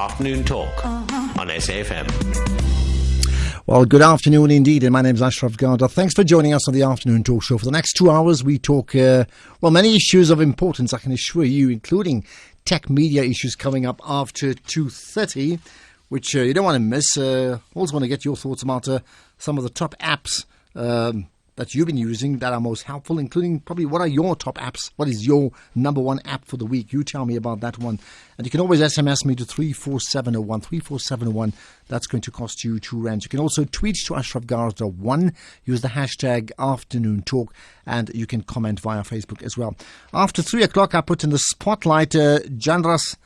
Afternoon Talk on SAFM. Well, good afternoon indeed, and my name is Ashraf Garda. Thanks for joining us on the Afternoon Talk Show. For the next 2 hours, we talk, many issues of importance, I can assure you, including tech media issues coming up after 2:30, which you don't want to miss. Also want to get your thoughts about some of the top apps that you've been using that are most helpful, including probably what are your top apps? What is your number one app for the week? You tell me about that one. And you can always SMS me to 34701, 34701. That's going to cost you R2. You can also tweet to Ashraf Garda 1. Use the hashtag Afternoon Talk, and you can comment via Facebook as well. After 3 o'clock, I put in the spotlight Jandras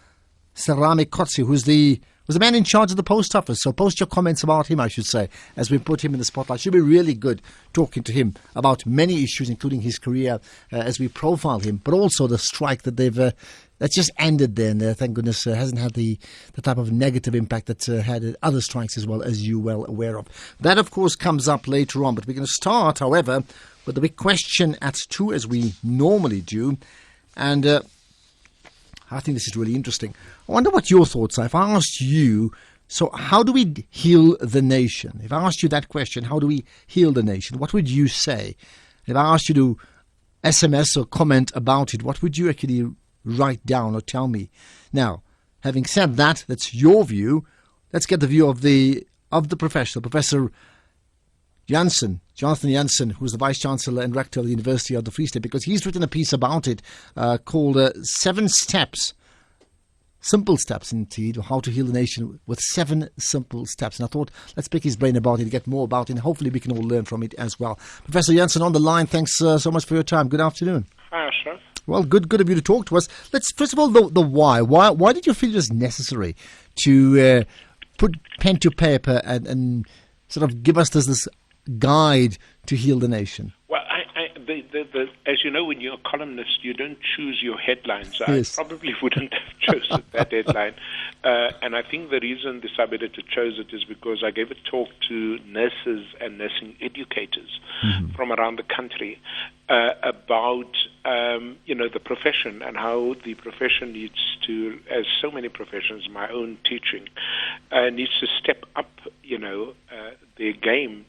Serame-Kotsi, who's the man in charge of the post office. So post your comments about him, I should say, as we put him in the spotlight. Should be really good talking to him about many issues, including his career as we profile him, but also the strike that that's just ended there. And thank goodness hasn't had the type of negative impact that had other strikes as well, as you're well aware of. That, of course, comes up later on. But we're going to start, however, with the big question at 2, as we normally do. And I think this is really interesting. I wonder what your thoughts are. If I asked you, so how do we heal the nation? If I asked you that question, how do we heal the nation? What would you say? If I asked you to SMS or comment about it, what would you actually write down or tell me? Now, having said that, that's your view. Let's get the view of the professional, Professor Jonathan Jansen, who's the Vice Chancellor and Rector of the University of the Free State, because he's written a piece about it called 7 Steps, Simple Steps indeed, how to heal the nation with 7 simple steps. And I thought, let's pick his brain about it, get more about it, and hopefully we can all learn from it as well. Professor Jansen on the line, thanks so much for your time. Good afternoon. Hi, Ashraf. Well, good of you to talk to us. Let's, first of all, the why. Why did you feel it was necessary to put pen to paper and sort of give us this guide to heal the nation? Well, as you know, when you're a columnist, you don't choose your headlines. Yes. I probably wouldn't have chosen that headline. And I think the reason the sub-editor chose it is because I gave a talk to nurses and nursing educators from around the country about, the profession and how the profession needs to, as so many professions, my own teaching, needs to step up, their game.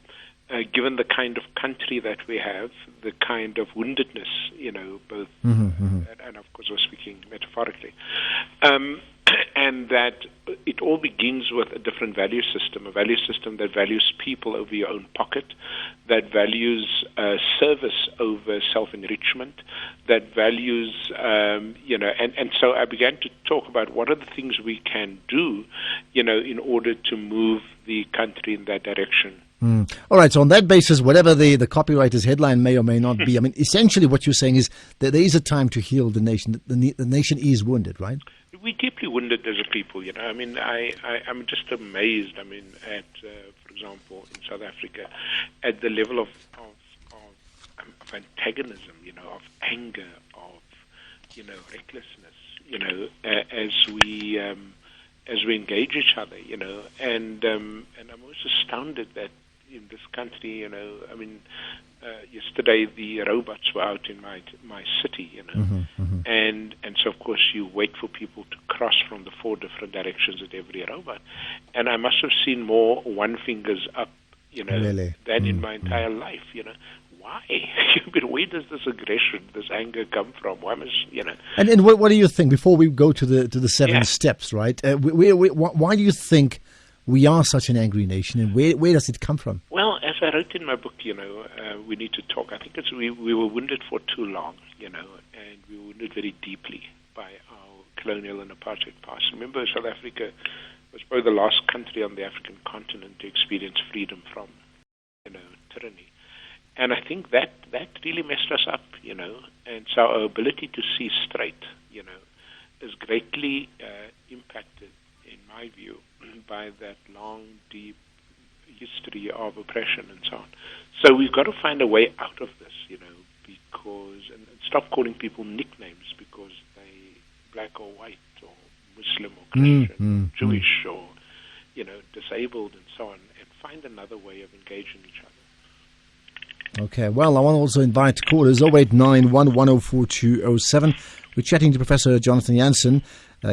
Given the kind of country that we have, the kind of woundedness, both, and of course we're speaking metaphorically, and that it all begins with a different value system, a value system that values people over your own pocket, that values service over self-enrichment, that values, and so I began to talk about what are the things we can do, in order to move the country in that direction. All right, so on that basis, whatever the copywriter's headline may or may not be, I mean, essentially what you're saying is that there is a time to heal the nation. The nation is wounded, right? We're deeply wounded as a people, I mean, I'm just amazed, at, for example, in South Africa, at the level of antagonism, of anger, of, recklessness, as we engage each other, and I'm also astounded that in this country, yesterday the robots were out in my city, and so of course you wait for people to cross from the 4 different directions at every robot, and I must have seen more one fingers up, really? than in my entire life, Why? Where does this aggression, this anger come from? Why must, And what do you think, before we go to the 7 steps, right? Why do you think we are such an angry nation, and where does it come from? Well, as I wrote in my book, we need to talk. I think we were wounded for too long, and we were wounded very deeply by our colonial and apartheid past. Remember, South Africa was probably the last country on the African continent to experience freedom from, tyranny. And I think that really messed us up, and so our ability to see straight, is greatly impacted, in my view, by that long, deep history of oppression and so on. So we've got to find a way out of this, because, and stop calling people nicknames because they black or white or Muslim or Christian, Jewish or, disabled and so on, and find another way of engaging each other. Okay, well, I want to also invite callers 0891 104207. We're chatting to Professor Jonathan Jansen,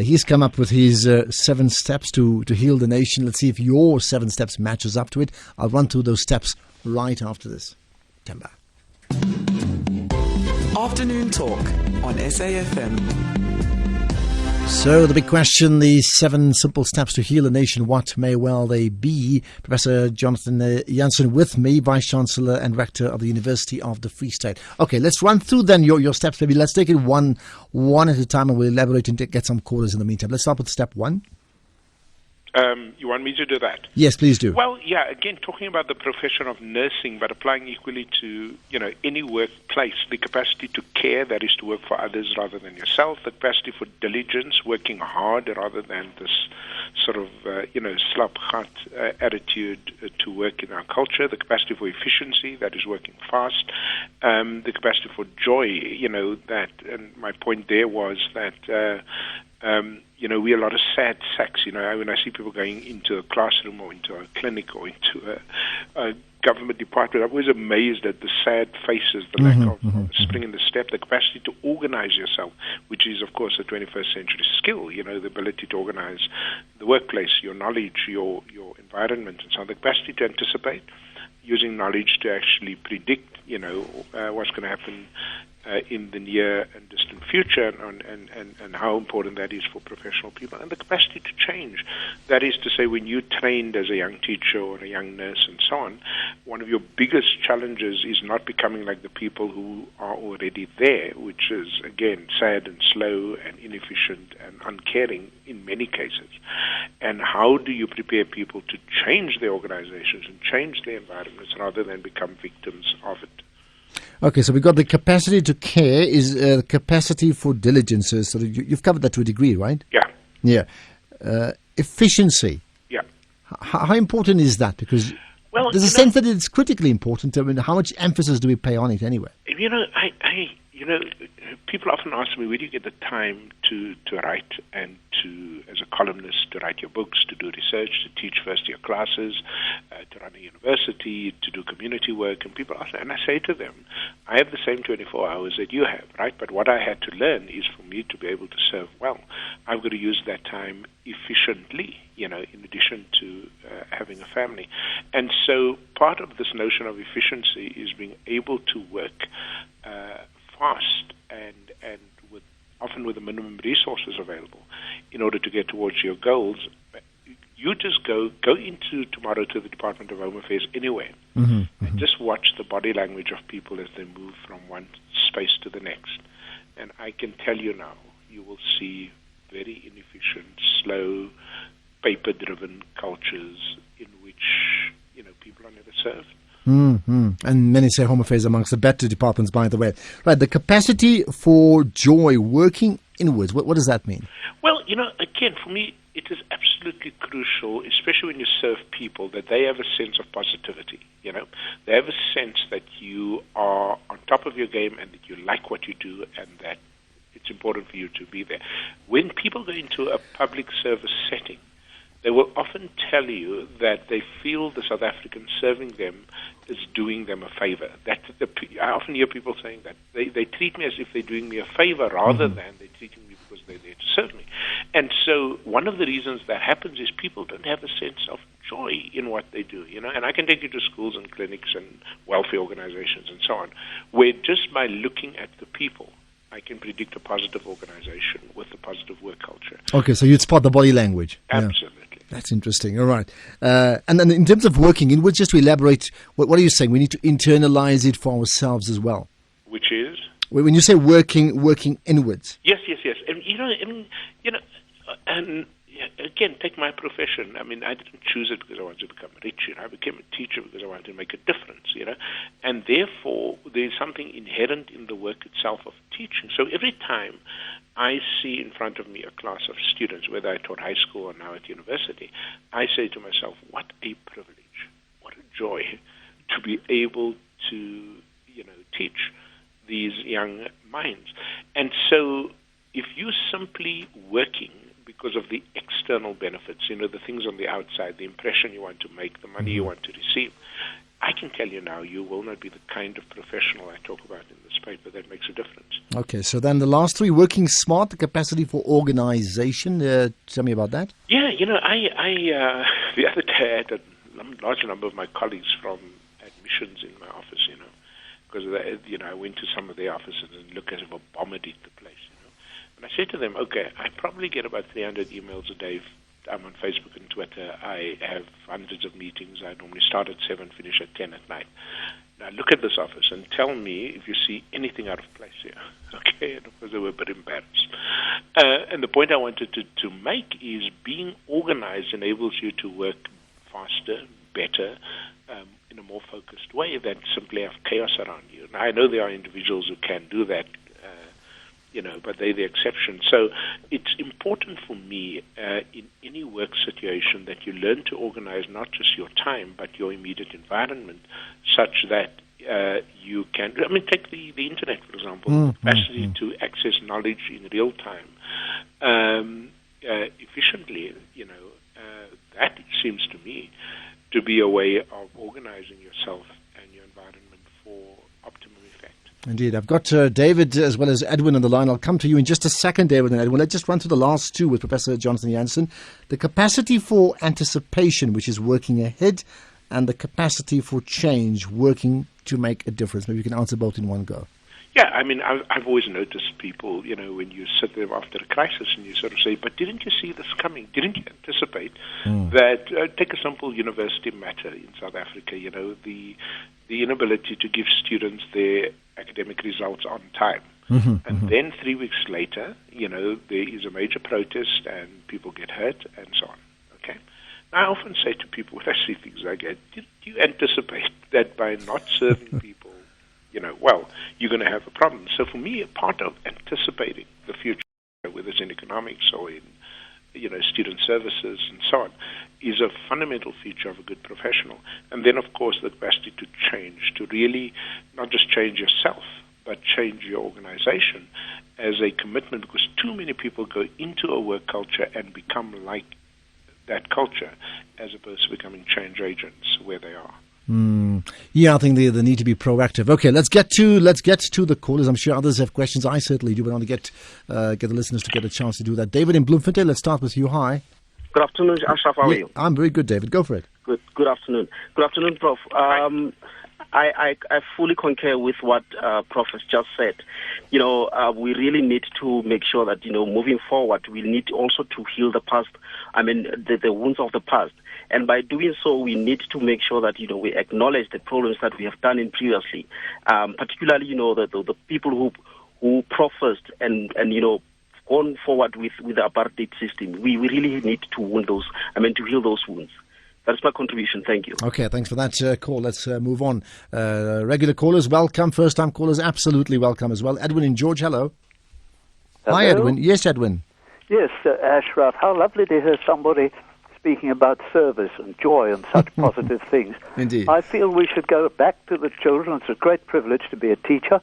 He's come up with his 7 steps to heal the nation. Let's see if your 7 steps matches up to it. I'll run through those steps right after this. Temba. Afternoon Talk on SAFM. So the big question, the 7 simple steps to heal a nation, what may well they be? Professor Jonathan Jansen with me, Vice-Chancellor and Rector of the University of the Free State. Okay, let's run through then your steps. Maybe let's take it one at a time and we'll elaborate and get some callers in the meantime. Let's start with step 1. You want me to do that? Yes, please do. Well, yeah, again, talking about the profession of nursing, but applying equally to, any workplace, the capacity to care, that is to work for others rather than yourself, the capacity for diligence, working hard rather than this sort of, slapgat attitude to work in our culture, the capacity for efficiency, that is working fast, the capacity for joy, and my point there was that, we're a lot of sad sacks. When I see people going into a classroom or into a clinic or into a government department, I'm always amazed at the sad faces, the lack of spring in the step, the capacity to organize yourself, which is, of course, a 21st century skill, the ability to organize the workplace, your knowledge, your environment, and so on, the capacity to anticipate, using knowledge to actually predict, what's going to happen in the near and distant future, and how important that is for professional people, and the capacity to change. That is to say, when you trained as a young teacher or a young nurse and so on, one of your biggest challenges is not becoming like the people who are already there, which is, again, sad and slow and inefficient and uncaring in many cases. And how do you prepare people to change their organizations and change their environments rather than become victims of it? Okay, so we've got the capacity to care is the capacity for diligence. So you've covered that to a degree, right? Yeah. Yeah. Efficiency. Yeah. How important is that? Because there's a sense that it's critically important. I mean, how much emphasis do we pay on it anyway? People often ask me, where do you get the time to write and to, as a columnist, to write your books, to do research, to teach first-year classes, to run a university, to do community work? And people ask me, and I say to them, I have the same 24 hours that you have, right? But what I had to learn is for me to be able to serve well, I've got to use that time efficiently, in addition to having a family. And so part of this notion of efficiency is being able to work fast and often with the minimum resources available in order to get towards your goals. You just go into tomorrow to the Department of Home Affairs anywhere and just watch the body language of people as they move from one space to the next. And I can tell you now, you will see very inefficient, slow, paper-driven cultures in which, people are never served. And many say Home Affairs amongst the better departments, by the way. Right, the capacity for joy, working inwards, what does that mean? Well, again, for me, it is absolutely crucial, especially when you serve people, that they have a sense of positivity, They have a sense that you are on top of your game and that you like what you do and that it's important for you to be there. When people go into a public service setting, they will often tell you that they feel the South African serving them is doing them a favor. I often hear people saying that. They treat me as if they're doing me a favor rather than they're treating me because they're there to serve me. And so one of the reasons that happens is people don't have a sense of joy in what they do, And I can take you to schools and clinics and welfare organizations and so on, where just by looking at the people, I can predict a positive organization with a positive work culture. Okay, so you'd spot the body language. Absolutely. Yeah. That's interesting. All right. And then in terms of working inwards, just to elaborate, what are you saying? We need to internalize it for ourselves as well. Which is? When you say working inwards. Yes. And again, take my profession. I mean, I didn't choose it because I wanted to become rich. I became a teacher because I wanted to make a difference, And therefore, there's something inherent in the work itself of teaching. So every time I see in front of me a class of students, whether I taught high school or now at university, I say to myself, what a privilege, what a joy to be able to, teach these young minds. And so if you're simply working because of the external benefits, the things on the outside, the impression you want to make, the money you want to receive, I can tell you now, you will not be the kind of professional I talk about in this paper that makes a difference. Okay, so then the last three, working smart, the capacity for organization. Tell me about that. Yeah, I the other day I had a large number of my colleagues from admissions in my office, because I went to some of their offices and looked as if a bomb had hit the place, And I said to them, okay, I probably get about 300 emails a day. I'm on Facebook and Twitter. I have hundreds of meetings. I normally start at 7, finish at 10 at night. Now look at this office and tell me if you see anything out of place here. Okay, and of course they were a bit embarrassed. And the point I wanted to make is being organized enables you to work faster, better, in a more focused way than simply have chaos around you. Now I know there are individuals who can do that, but they're the exception. So it's important for me in any work situation that you learn to organize not just your time, but your immediate environment such that you can, take the internet, for example, the capacity to access knowledge in real time efficiently, that seems to me to be a way of organizing yourself and your environment for optimum effect. Indeed. I've got David as well as Edwin on the line. I'll come to you in just a second, David and Edwin. Let's just run through the last two with Professor Jonathan Jansen. The capacity for anticipation, which is working ahead, and the capacity for change, working to make a difference. Maybe you can answer both in one go. Yeah, I've always noticed people, when you sit there after a crisis and you sort of say, but didn't you see this coming? Didn't you anticipate that? Take a simple university matter in South Africa, the inability to give students their academic results on time. And then 3 weeks later, there is a major protest and people get hurt and so on. Okay. Now, I often say to people when I see things like that, do you anticipate that by not serving people, you're going to have a problem? So for me, a part of anticipating the future, whether it's in economics or in, student services and so on, is a fundamental feature of a good professional. And then, of course, the capacity to change, to really not just change yourself, but change your organization as a commitment, because too many people go into a work culture and become like that culture as opposed to becoming change agents where they are. Yeah, I think they need to be proactive. Okay, let's get to the callers. I'm sure others have questions. I certainly do, but I want to get the listeners to get a chance to do that. David in Bloemfontein, let's start with you. Hi. Good afternoon, Ashraf. How are you? I'm very good, David. Go for it. Good afternoon. Good afternoon, Prof. I fully concur with what Prof has just said. We really need to make sure that, moving forward, we need also to heal the past, the wounds of the past. And by doing so, we need to make sure that, we acknowledge the problems that we have done in previously, particularly, the people who professed and gone forward with the apartheid system. We really need to to heal those wounds. That's my contribution. Thank you. Okay, thanks for that call. Let's move on. Regular callers, welcome. First-time callers, absolutely welcome as well. Edwin in George, hello. Hi, Edwin. Yes, Edwin. Yes, Ashraf. How lovely to hear somebody speaking about service and joy and such positive things. Indeed. I feel we should go back to the children. It's a great privilege to be a teacher.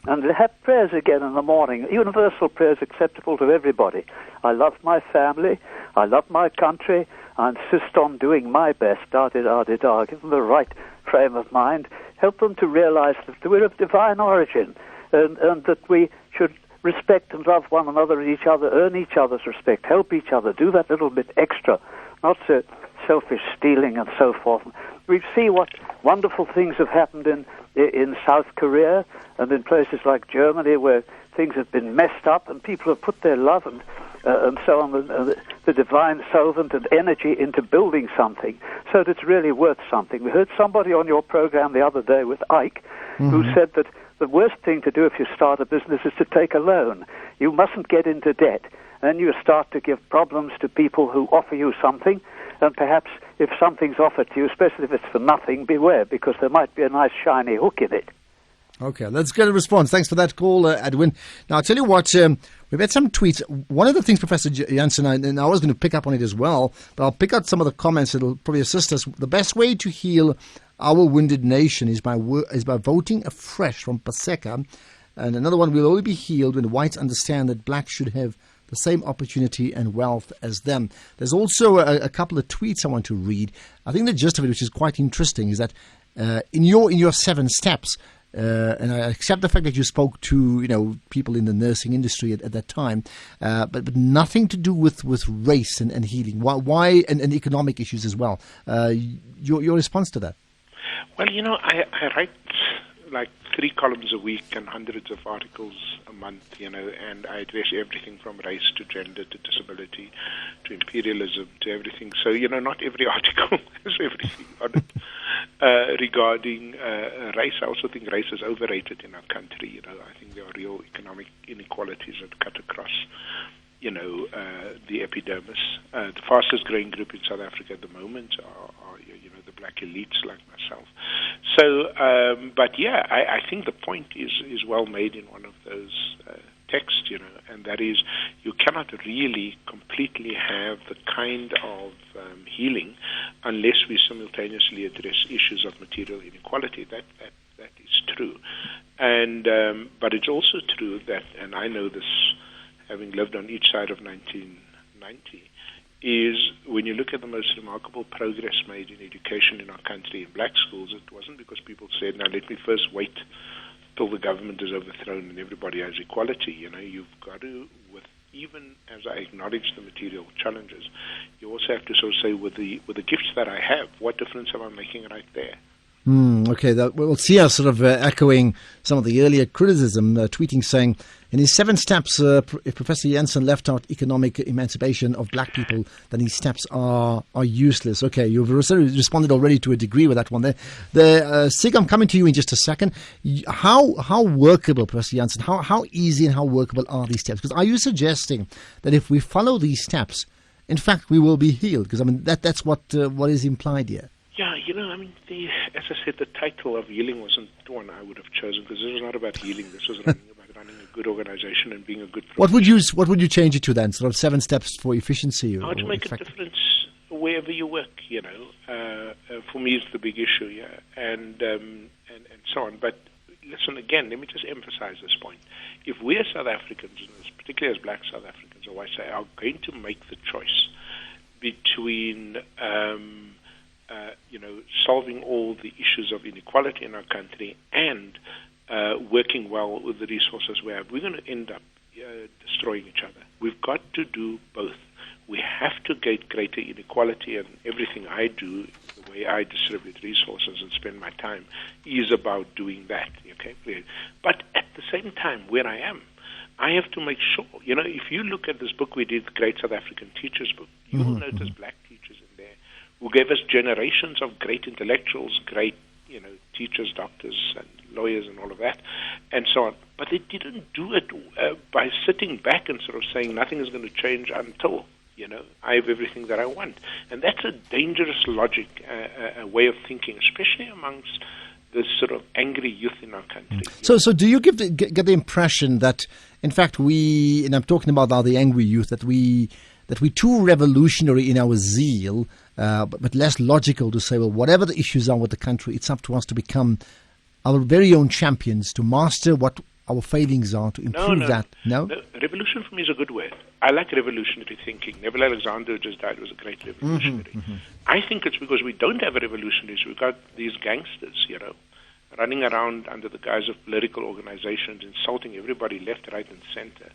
And have prayers again in the morning. Universal prayers acceptable to everybody. I love my family. I love my country. I insist on doing my best, da-da-da-da-da, give them the right frame of mind, help them to realize that we're of divine origin and that we should respect and love one another and each other, earn each other's respect, help each other, do that little bit extra, not so selfish stealing and so forth. We see what wonderful things have happened in South Korea and in places like Germany where things have been messed up and people have put their love and so on, the divine solvent and energy into building something so that it's really worth something. We heard somebody on your program the other day with Ike who said that the worst thing to do if you start a business is to take a loan. You mustn't get into debt. Then you start to give problems to people who offer you something, and perhaps if something's offered to you, especially if it's for nothing, beware, because there might be a nice shiny hook in it. Okay, let's get a response. Thanks for that call, Edwin. Now, I'll tell you what, we've had some tweets. One of the things, Professor Jansen, and I was going to pick up on it as well, but I'll pick out some of the comments that will probably assist us. The best way to heal our wounded nation is by voting afresh from Paseka. And another one, we'll only be healed when whites understand that blacks should have the same opportunity and wealth as them. There's also a couple of tweets I want to read. I think the gist of it, which is quite interesting, is that in your 7 steps. And I accept the fact that you spoke to people in the nursing industry at that time, but nothing to do with race and healing. Why and economic issues as well. Your response to that? Well, I write like 3 columns a week and hundreds of articles a month, and I address everything from race to gender to disability to imperialism to everything. So, not every article has everything on it regarding race. I also think race is overrated in our country. I think there are real economic inequalities that cut across the epidermis. The fastest growing group in South Africa at the moment are the black elites like myself. So, but yeah, I think the point is well made in one of those texts, and that is you cannot really completely have the kind of healing unless we simultaneously address issues of material inequality. That is true, and but it's also true that, and I know this, having lived on each side of 1990, is when you look at the most remarkable progress made in education in our country in black schools, it wasn't because people said, now let me first wait till the government is overthrown and everybody has equality. You've got to, even as I acknowledge the material challenges, you also have to sort of say, with the gifts that I have, what difference am I making right there? Okay, we'll see us sort of echoing some of the earlier criticism, tweeting saying, in his 7 steps, if Professor Jansen left out economic emancipation of black people, then his steps are useless. Okay, you've responded already to a degree with that one there. Sig, I'm coming to you in just a second. How workable, Professor Jansen, how easy and how workable are these steps? Because are you suggesting that if we follow these steps, in fact, we will be healed? Because, that's what is implied here. Yeah, as I said, the title of healing wasn't the one I would have chosen, because this was not about healing. This was about running a good organization and being a good professional. What would you change it to then? Sort of 7 steps for efficiency? How to make a difference wherever you work. For me, it's the big issue. Yeah, and so on. But listen, again, let me just emphasize this point. If we as South Africans, particularly as black South Africans, or white, are going to make the choice between solving all the issues of inequality in our country and working well with the resources we have, we're going to end up destroying each other. We've got to do both. We have to get greater inequality, and everything I do, the way I distribute resources and spend my time, is about doing that. Okay, but at the same time, where I am, I have to make sure. If you look at this book we did, the Great South African Teachers Book, you will notice black teachers in there who gave us generations of great intellectuals, great teachers, doctors, and lawyers, and all of that, and so on. But they didn't do it by sitting back and sort of saying nothing is going to change until I have everything that I want. And that's a dangerous logic, a way of thinking, especially amongst the sort of angry youth in our country. So do you get the impression that, in fact, and I'm talking about now the angry youth, that we too revolutionary in our zeal, but less logical to say, well, whatever the issues are with the country, it's up to us to become our very own champions, to master what our failings are, to improve that? No? Revolution for me is a good word. I like revolutionary thinking. Neville Alexander, who just died, was a great revolutionary. I think it's because we don't have revolutionaries. We've got these gangsters, running around under the guise of political organizations, insulting everybody left, right, and center.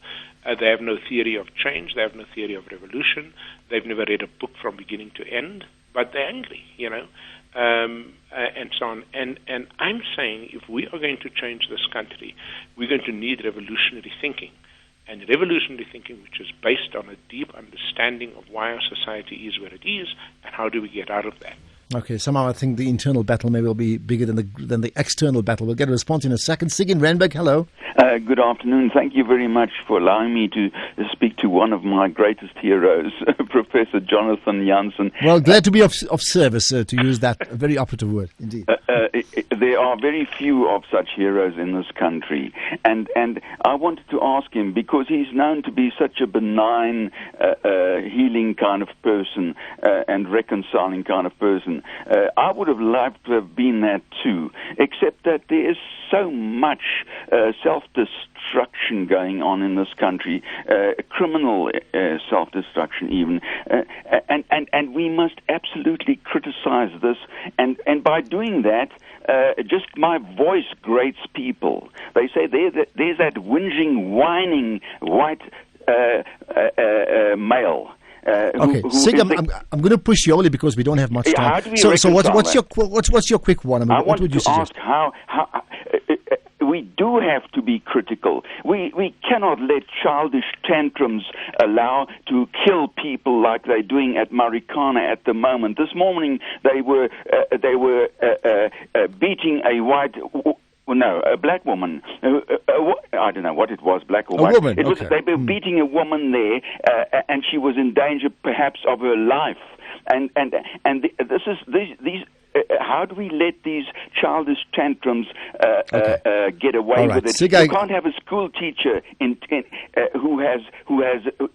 They have no theory of change. They have no theory of revolution. They've never read a book from beginning to end, but they're angry, and so on. And I'm saying if we are going to change this country, we're going to need revolutionary thinking. And revolutionary thinking which is based on a deep understanding of why our society is where it is, and how do we get out of that. Okay, somehow I think the internal battle maybe will be bigger than the external battle. We'll get a response in a second. Sigyn Randburg, hello. Good afternoon. Thank you very much for allowing me to speak to one of my greatest heroes, Professor Jonathan Jansen. Well, glad to be of service, to use that very operative word, indeed. there are very few of such heroes in this country. And I wanted to ask him, because he's known to be such a benign, healing kind of person and reconciling kind of person. I would have loved to have been that too, except that there is so much self-destruction going on in this country, criminal self-destruction even, and we must absolutely criticize this, and by doing that, just my voice grates people. They say there's that whinging, whining white male. Okay, Sig, I'm going to push you only because we don't have much time. How do we so what's your quick one? I mean, I what would you suggest? Ask how we do have to be critical. We cannot let childish tantrums allow to kill people like they're doing at Marikana at the moment. This morning they were beating a black woman. I don't know what it was, black or white. A woman. They were beating a woman there, and she was in danger, perhaps, of her life. These. How do we let these childish tantrums get away with it? You can't have a school teacher who has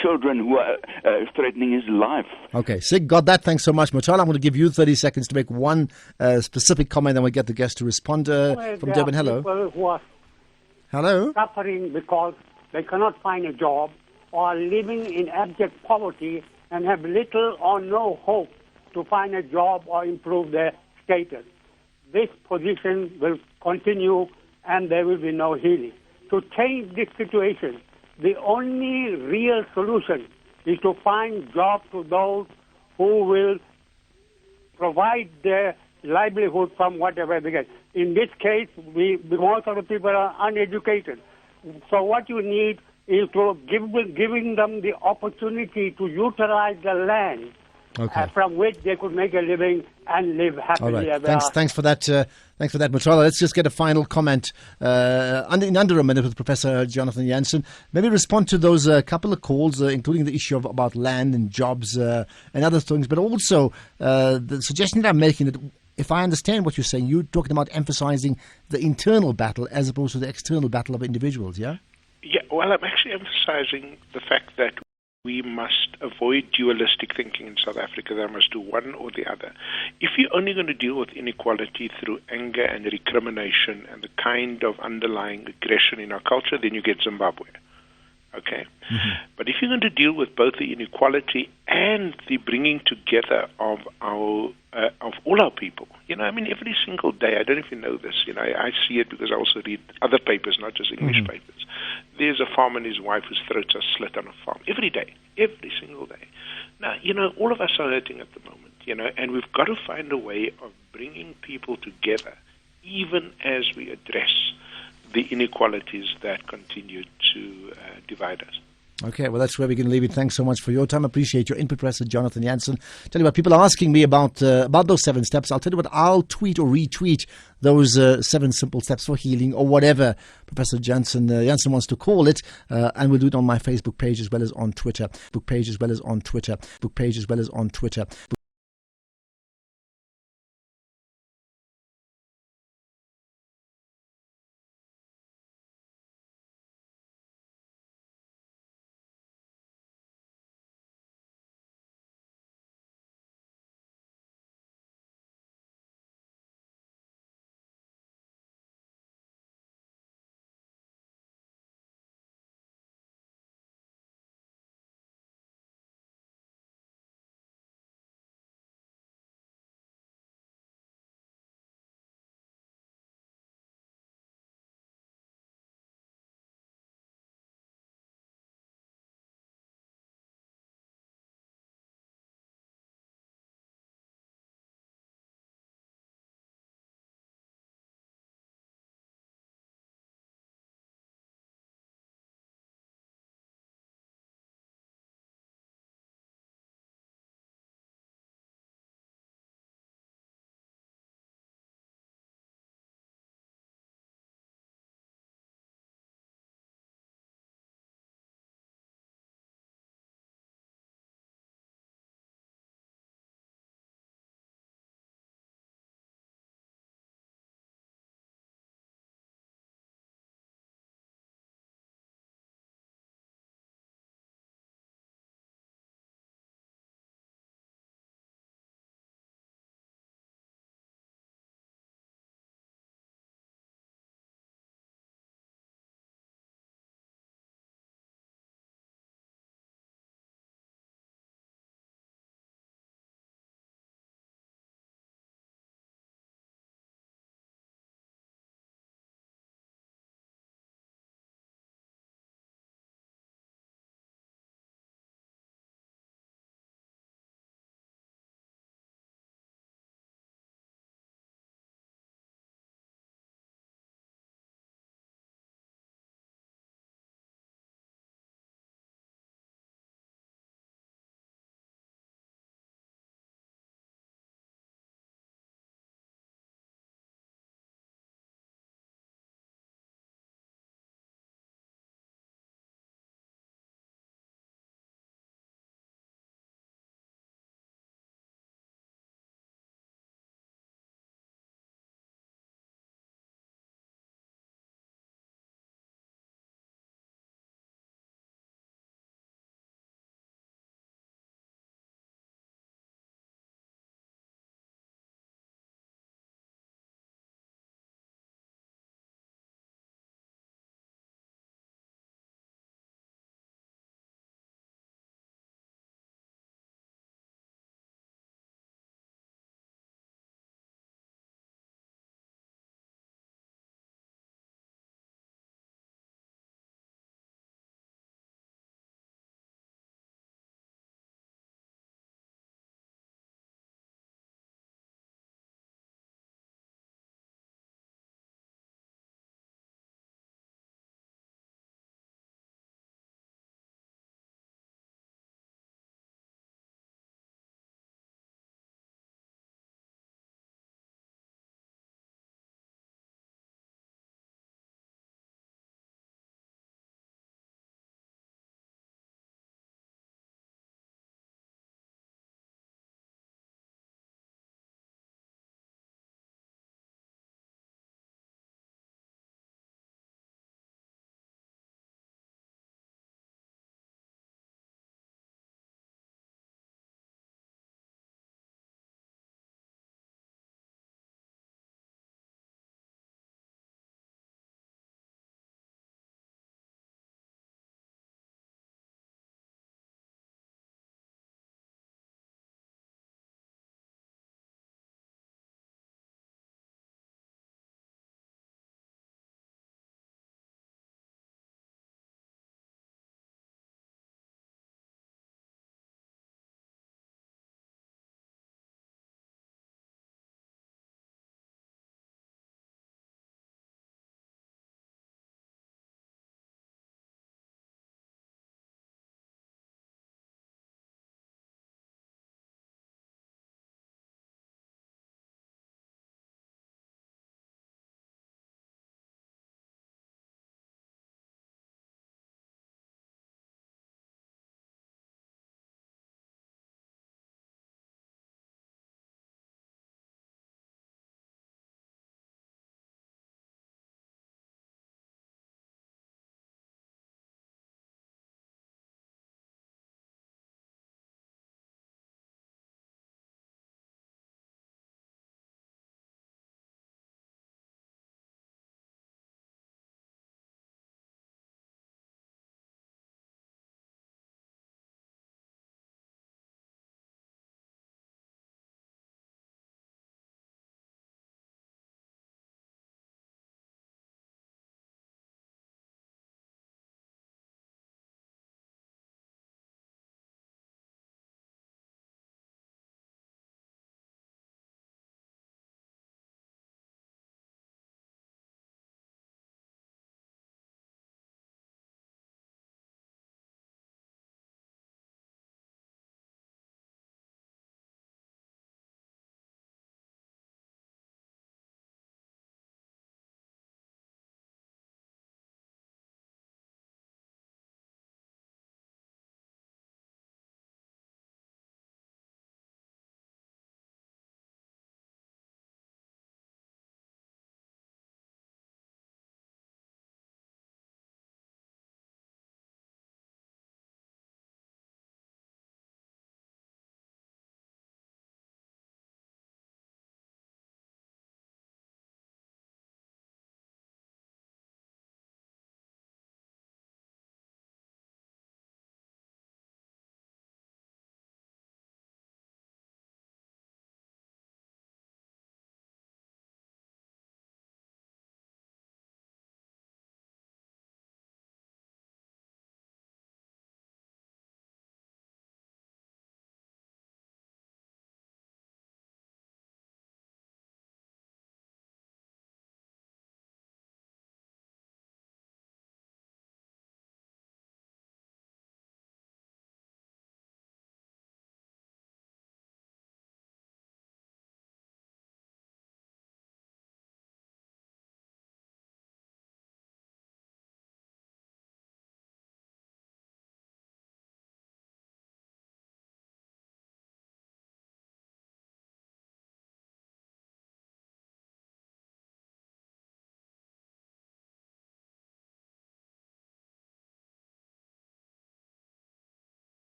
children who are threatening his life. Okay, Sig, got that. Thanks so much, Muthala. I'm going to give you 30 seconds to make one specific comment, then we'll get the guest to respond. From Durban, hello. People who are hello. suffering because they cannot find a job or are living in abject poverty and have little or no hope to find a job or improve their status. This position will continue and there will be no healing. To change this situation, the only real solution is to find jobs to those who will provide their livelihood from whatever they get. In this case, most of the people are uneducated. So what you need is to giving them the opportunity to utilize the land. From which they could make a living and live happily ever after. Thanks for that. Thanks for that, Muthala. Let's just get a final comment in under a minute with Professor Jonathan Jansen. Maybe respond to those couple of calls, including the issue about land and jobs and other things, but also the suggestion that I'm making that, if I understand what you're saying, you're talking about emphasizing the internal battle as opposed to the external battle of individuals, yeah? Yeah, well, I'm actually emphasizing the fact that we must avoid dualistic thinking in South Africa. That I must do one or the other. If you're only going to deal with inequality through anger and recrimination and the kind of underlying aggression in our culture, then you get Zimbabwe. Okay? Mm-hmm. But if you're going to deal with both the inequality and the bringing together of all our people, every single day, I don't know if you know this, I see it because I also read other papers, not just English papers. There's a farmer and his wife whose throats are slit on a farm every day, every single day. Now, all of us are hurting at the moment, and we've got to find a way of bringing people together, even as we address the inequalities that continue to divide us. Okay, well, that's where we're going to leave it. Thanks so much for your time. Appreciate your input, Professor Jonathan Jansen. Tell you what, people are asking me about those 7 steps. I'll tell you what, I'll tweet or retweet those 7 simple steps for healing or whatever Professor Jansen wants to call it, and we'll do it on my Facebook page as well as on Twitter.